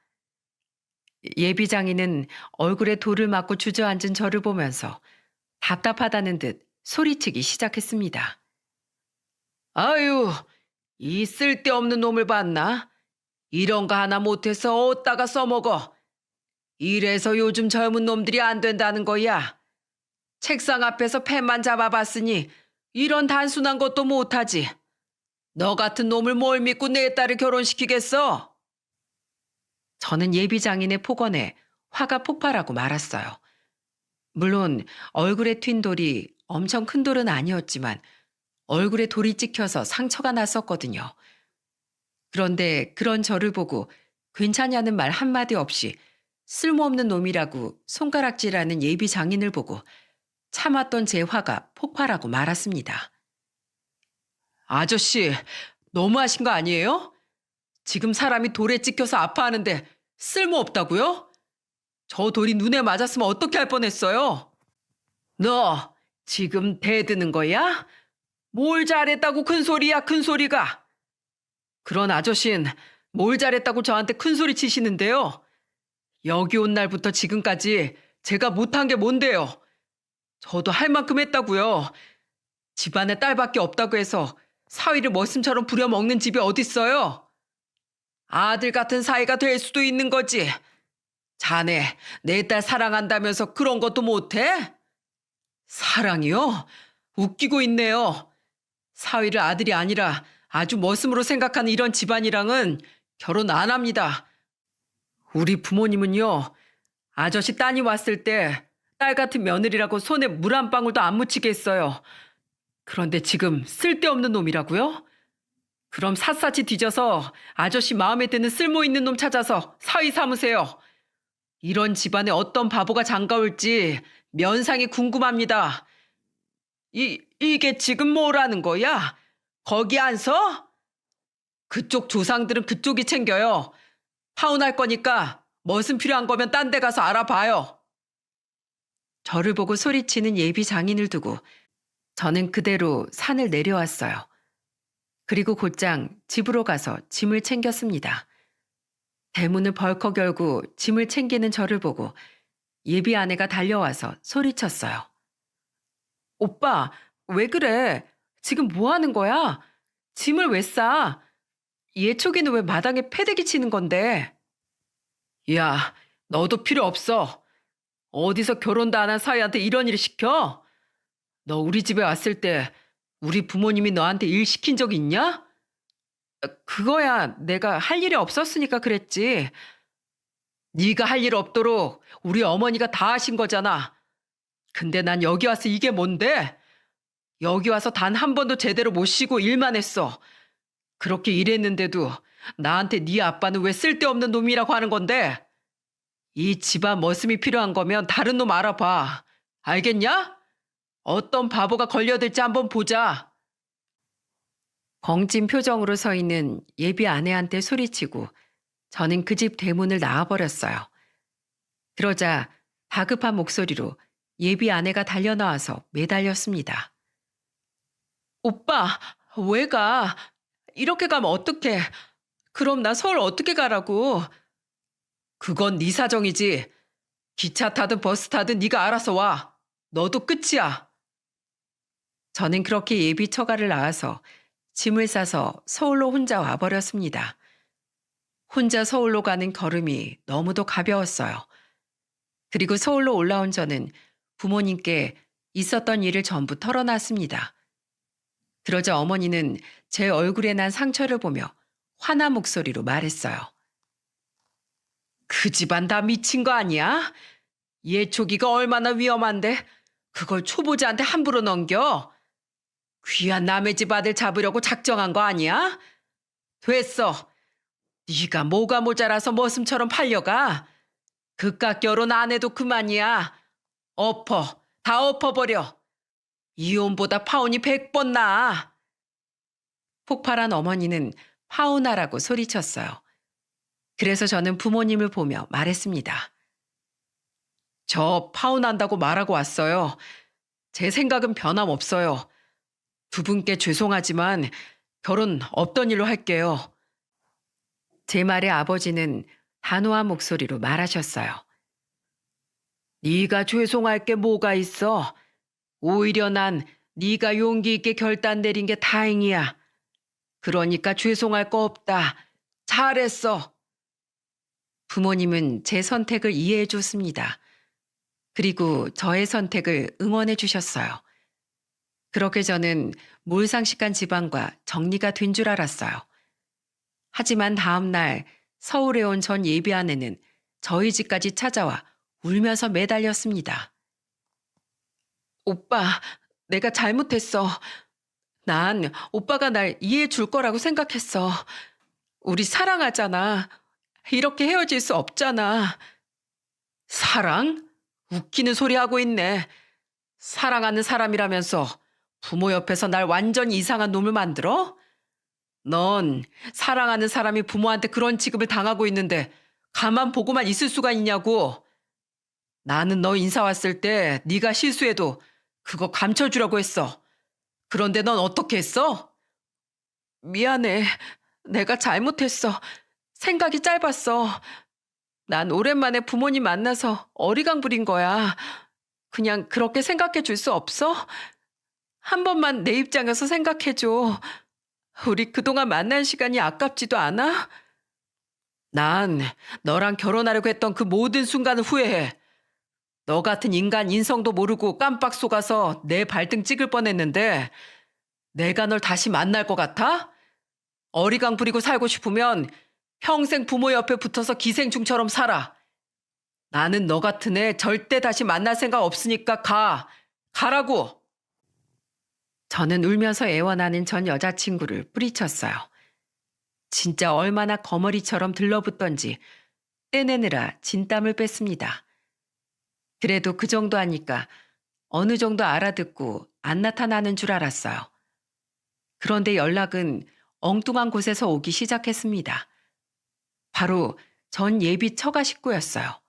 예비 장인은 얼굴에 돌을 맞고 주저앉은 저를 보면서 답답하다는 듯 소리치기 시작했습니다. 아유, 이 쓸데없는 놈을 봤나? 이런 거 하나 못해서 어디다가 써먹어. 이래서 요즘 젊은 놈들이 안 된다는 거야. 책상 앞에서 펜만 잡아봤으니 이런 단순한 것도 못하지. 너 같은 놈을 뭘 믿고 내 딸을 결혼시키겠어? 저는 예비 장인의 폭언에 화가 폭발하고 말았어요. 물론 얼굴에 튄 돌이 엄청 큰 돌은 아니었지만 얼굴에 돌이 찍혀서 상처가 났었거든요. 그런데 그런 저를 보고 괜찮냐는 말 한마디 없이 쓸모없는 놈이라고 손가락질하는 예비 장인을 보고 참았던 제 화가 폭발하고 말았습니다. 아저씨, 너무하신 거 아니에요? 지금 사람이 돌에 찍혀서 아파하는데 쓸모없다고요? 저 돌이 눈에 맞았으면 어떻게 할 뻔했어요? 너 지금 대드는 거야? 뭘 잘했다고 큰 소리야, 큰 소리가. 그런 아저씨는 뭘 잘했다고 저한테 큰 소리 치시는데요. 여기 온 날부터 지금까지 제가 못한 게 뭔데요? 저도 할 만큼 했다고요. 집안에 딸밖에 없다고 해서 사위를 머슴처럼 부려먹는 집이 어딨어요? 아들 같은 사이가 될 수도 있는 거지. 자네 내 딸 사랑한다면서 그런 것도 못해? 사랑이요? 웃기고 있네요. 사위를 아들이 아니라 아주 머슴으로 생각하는 이런 집안이랑은 결혼 안 합니다. 우리 부모님은요, 아저씨 따님 왔을 때 딸 같은 며느리라고 손에 물 한 방울도 안 묻히게 했어요. 그런데 지금 쓸데없는 놈이라고요? 그럼 샅샅이 뒤져서 아저씨 마음에 드는 쓸모 있는 놈 찾아서 사위 삼으세요. 이런 집안에 어떤 바보가 장가올지 면상이 궁금합니다. 이게 지금 뭐라는 거야? 거기 안 서? 그쪽 조상들은 그쪽이 챙겨요. 파혼할 거니까 멋은 필요한 거면 딴 데 가서 알아봐요. 저를 보고 소리치는 예비 장인을 두고 저는 그대로 산을 내려왔어요. 그리고 곧장 집으로 가서 짐을 챙겼습니다. 대문을 벌컥 열고 짐을 챙기는 저를 보고 예비 아내가 달려와서 소리쳤어요. 오빠, 왜 그래? 지금 뭐 하는 거야? 짐을 왜 싸? 예초기는 왜 마당에 패대기 치는 건데? 야, 너도 필요 없어. 어디서 결혼도 안 한 사위한테 이런 일을 시켜? 너 우리 집에 왔을 때 우리 부모님이 너한테 일 시킨 적 있냐? 그거야 내가 할 일이 없었으니까 그랬지. 네가 할 일 없도록 우리 어머니가 다 하신 거잖아. 근데 난 여기 와서 이게 뭔데? 여기 와서 단 한 번도 제대로 못 쉬고 일만 했어. 그렇게 일했는데도 나한테 네 아빠는 왜 쓸데없는 놈이라고 하는 건데? 이 집안 머슴이 필요한 거면 다른 놈 알아봐. 알겠냐? 어떤 바보가 걸려들지 한번 보자. 벙찐 표정으로 서 있는 예비 아내한테 소리치고 저는 그 집 대문을 나와버렸어요. 그러자 다급한 목소리로 예비 아내가 달려나와서 매달렸습니다. 오빠, 왜 가? 이렇게 가면 어떡해? 그럼 나 서울 어떻게 가라고? 그건 네 사정이지. 기차 타든 버스 타든 네가 알아서 와. 너도 끝이야. 저는 그렇게 예비 처가를 나와서 짐을 싸서 서울로 혼자 와버렸습니다. 혼자 서울로 가는 걸음이 너무도 가벼웠어요. 그리고 서울로 올라온 저는 부모님께 있었던 일을 전부 털어놨습니다. 그러자 어머니는 제 얼굴에 난 상처를 보며 화난 목소리로 말했어요. 그 집안 다 미친 거 아니야? 예초기가 얼마나 위험한데 그걸 초보자한테 함부로 넘겨? 귀한 남의 집 아들 잡으려고 작정한 거 아니야? 됐어. 네가 뭐가 모자라서 머슴처럼 팔려가? 그깟 결혼 안 해도 그만이야. 엎어. 다 엎어버려. 이혼보다 파혼이 100번 나아. 폭발한 어머니는 파혼하라고 소리쳤어요. 그래서 저는 부모님을 보며 말했습니다. 저 파혼한다고 말하고 왔어요. 제 생각은 변함없어요. 두 분께 죄송하지만 결혼 없던 일로 할게요. 제 말에 아버지는 단호한 목소리로 말하셨어요. 네가 죄송할 게 뭐가 있어? 오히려 난 네가 용기 있게 결단 내린 게 다행이야. 그러니까 죄송할 거 없다. 잘했어. 부모님은 제 선택을 이해해 줬습니다. 그리고 저의 선택을 응원해 주셨어요. 그렇게 저는 몰상식한 집안과 정리가 된 줄 알았어요. 하지만 다음 날 서울에 온 전 예비 아내는 저희 집까지 찾아와 울면서 매달렸습니다. 오빠, 내가 잘못했어. 난 오빠가 날 이해해 줄 거라고 생각했어. 우리 사랑하잖아. 이렇게 헤어질 수 없잖아. 사랑? 웃기는 소리 하고 있네. 사랑하는 사람이라면서 부모 옆에서 날 완전히 이상한 놈을 만들어? 넌 사랑하는 사람이 부모한테 그런 취급을 당하고 있는데 가만 보고만 있을 수가 있냐고. 나는 너 인사 왔을 때 네가 실수해도 그거 감춰주라고 했어. 그런데 넌 어떻게 했어? 미안해. 내가 잘못했어. 생각이 짧았어. 난 오랜만에 부모님 만나서 어리광 부린 거야. 그냥 그렇게 생각해 줄 수 없어? 한 번만 내 입장에서 생각해 줘. 우리 그동안 만난 시간이 아깝지도 않아? 난 너랑 결혼하려고 했던 그 모든 순간을 후회해. 너 같은 인간 인성도 모르고 깜빡 속아서 내 발등 찍을 뻔했는데 내가 널 다시 만날 것 같아? 어리광 부리고 살고 싶으면 평생 부모 옆에 붙어서 기생충처럼 살아. 나는 너 같은 애 절대 다시 만날 생각 없으니까 가. 가라고. 저는 울면서 애원하는 전 여자친구를 뿌리쳤어요. 진짜 얼마나 거머리처럼 들러붙던지 떼내느라 진땀을 뺐습니다. 그래도 그 정도 하니까 어느 정도 알아듣고 안 나타나는 줄 알았어요. 그런데 연락은 엉뚱한 곳에서 오기 시작했습니다. 바로 전 예비 처가 식구였어요.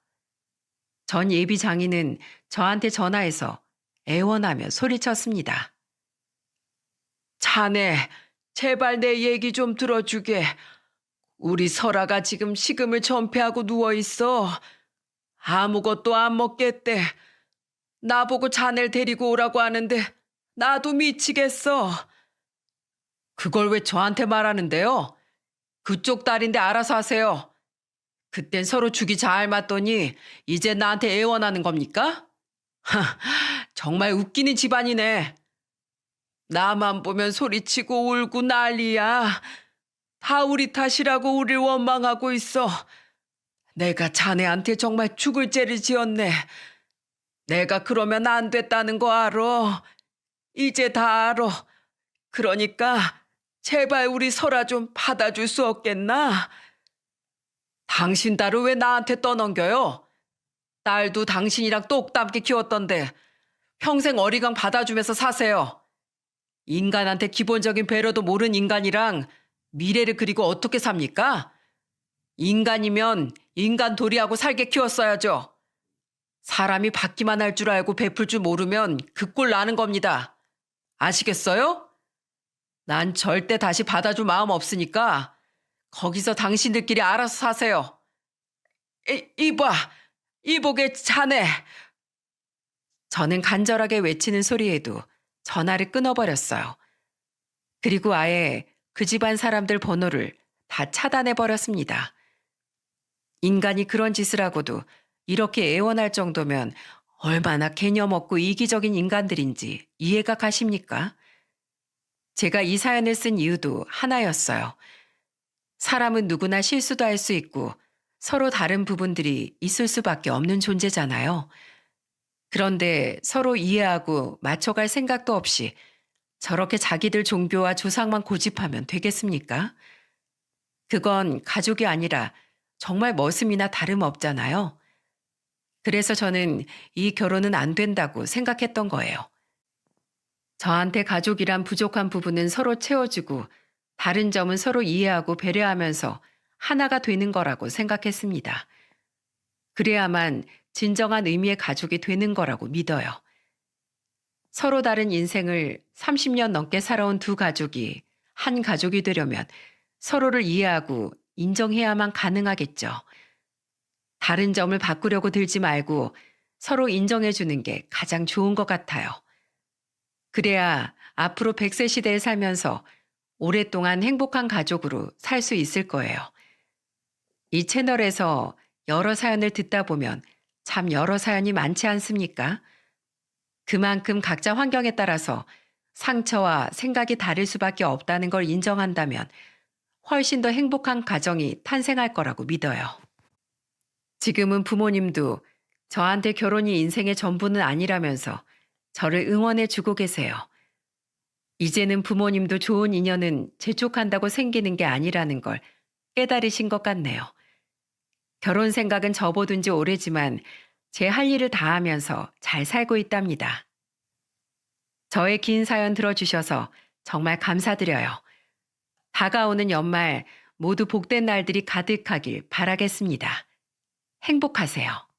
전 예비 장인은 저한테 전화해서 애원하며 소리쳤습니다. 자네, 제발 내 얘기 좀 들어주게. 우리 설아가 지금 식음을 전폐하고 누워있어. 아무것도 안 먹겠대. 나보고 자네를 데리고 오라고 하는데 나도 미치겠어. 그걸 왜 저한테 말하는데요? 그쪽 딸인데 알아서 하세요. 그땐 서로 죽이 잘 맞더니 이제 나한테 애원하는 겁니까? 정말 웃기는 집안이네. 나만 보면 소리치고 울고 난리야. 다 우리 탓이라고 우릴 원망하고 있어. 내가 자네한테 정말 죽을 죄를 지었네. 내가 그러면 안 됐다는 거 알아. 이제 다 알아. 그러니까 제발 우리 설아 좀 받아줄 수 없겠나? 당신 딸을 왜 나한테 떠넘겨요? 딸도 당신이랑 똑닮게 키웠던데 평생 어리광 받아주면서 사세요. 인간한테 기본적인 배려도 모르는 인간이랑 미래를 그리고 어떻게 삽니까? 인간이면 인간 도리하고 살게 키웠어야죠. 사람이 받기만 할 줄 알고 베풀 줄 모르면 그 꼴 나는 겁니다. 아시겠어요? 난 절대 다시 받아줄 마음 없으니까 거기서 당신들끼리 알아서 사세요. 이봐, 이보게 자네. 저는 간절하게 외치는 소리에도 전화를 끊어버렸어요. 그리고 아예 그 집안 사람들 번호를 다 차단해버렸습니다. 인간이 그런 짓을 하고도 이렇게 애원할 정도면 얼마나 개념 없고 이기적인 인간들인지 이해가 가십니까? 제가 이 사연을 쓴 이유도 하나였어요. 사람은 누구나 실수도 할 수 있고 서로 다른 부분들이 있을 수밖에 없는 존재잖아요. 그런데 서로 이해하고 맞춰갈 생각도 없이 저렇게 자기들 종교와 조상만 고집하면 되겠습니까? 그건 가족이 아니라 정말 머슴이나 다름없잖아요. 그래서 저는 이 결혼은 안 된다고 생각했던 거예요. 저한테 가족이란 부족한 부분은 서로 채워주고 다른 점은 서로 이해하고 배려하면서 하나가 되는 거라고 생각했습니다. 그래야만 진정한 의미의 가족이 되는 거라고 믿어요. 서로 다른 인생을 30년 넘게 살아온 두 가족이 한 가족이 되려면 서로를 이해하고 인정해야만 가능하겠죠. 다른 점을 바꾸려고 들지 말고 서로 인정해 주는 게 가장 좋은 것 같아요. 그래야 앞으로 100세 시대에 살면서 오랫동안 행복한 가족으로 살 수 있을 거예요. 이 채널에서 여러 사연을 듣다 보면 참 여러 사연이 많지 않습니까? 그만큼 각자 환경에 따라서 상처와 생각이 다를 수밖에 없다는 걸 인정한다면 훨씬 더 행복한 가정이 탄생할 거라고 믿어요. 지금은 부모님도 저한테 결혼이 인생의 전부는 아니라면서 저를 응원해 주고 계세요. 이제는 부모님도 좋은 인연은 재촉한다고 생기는 게 아니라는 걸 깨달으신 것 같네요. 결혼 생각은 접어둔 지 오래지만 제 할 일을 다하면서 잘 살고 있답니다. 저의 긴 사연 들어주셔서 정말 감사드려요. 다가오는 연말 모두 복된 날들이 가득하길 바라겠습니다. 행복하세요.